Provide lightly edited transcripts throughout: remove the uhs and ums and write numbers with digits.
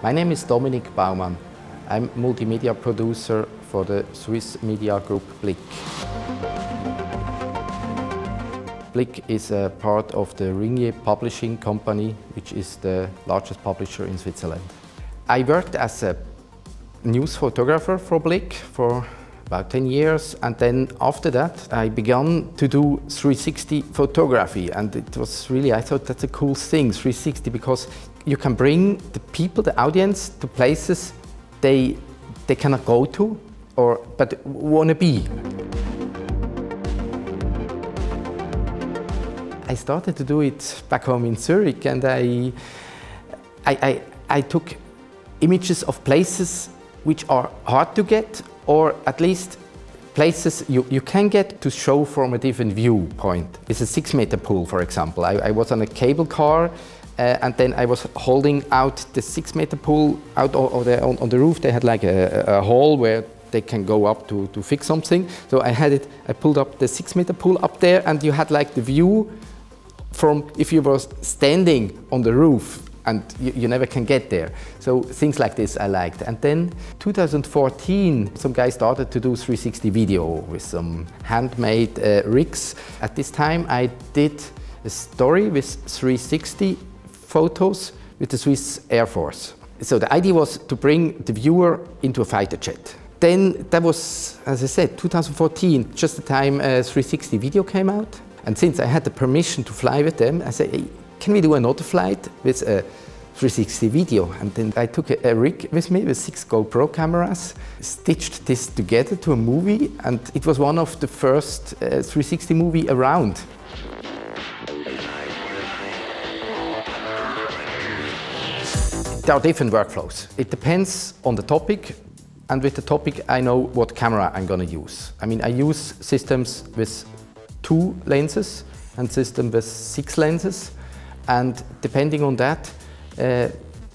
My name is Dominik Baumann. I'm multimedia producer for the Swiss media group Blick. Blick is a part of the Ringier publishing company, which is the largest publisher in Switzerland. I worked as a news photographer for Blick for about 10 years, and then after that I began to do 360 photography, and it was really, I thought that's a cool thing, 360, because you can bring the people, the audience, to places they cannot go to but want to be. I started to do it back home in Zurich, and I took images of places which are hard to get, or at least places you can get to show from a different viewpoint. It's a 6-meter pool, for example. I was on a cable car, and then I was holding out the 6-meter pool out on the roof. They had like a hall where they can go up to fix something. So I pulled up the 6-meter pool up there, and you had like the view from if you were standing on the roof, and you never can get there. So things like this I liked. And then 2014, some guy started to do 360 video with some handmade rigs. At this time I did a story with 360 photos with the Swiss Air Force. So the idea was to bring the viewer into a fighter jet. Then that was, as I said, 2014, just the time 360 video came out. And since I had the permission to fly with them, I said, hey, can we do another flight with a 360 video? And then I took a rig with me with 6 GoPro cameras, stitched this together to a movie, and it was one of the first 360 movie around. There are different workflows. It depends on the topic, and with the topic I know what camera I'm going to use. I mean, I use systems with 2 lenses and systems with 6 lenses. And depending on that, the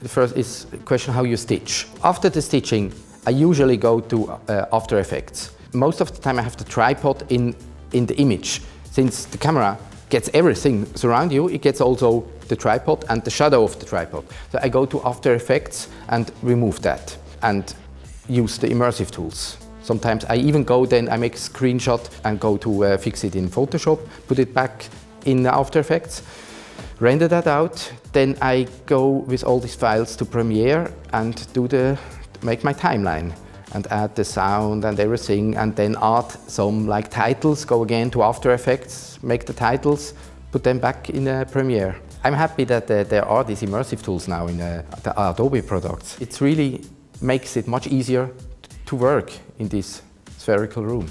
first is the question how you stitch. After the stitching, I usually go to After Effects. Most of the time I have the tripod in the image. Since the camera gets everything around you, it gets also the tripod and the shadow of the tripod. So I go to After Effects and remove that and use the immersive tools. Sometimes I even go then, I make a screenshot and go to fix it in Photoshop, put it back in After Effects, render that out, then I go with all these files to Premiere and make my timeline and add the sound and everything, and then add some like titles, go again to After Effects, make the titles, put them back in Premiere. I'm happy that there are these immersive tools now in the Adobe products. It really makes it much easier to work in this spherical room.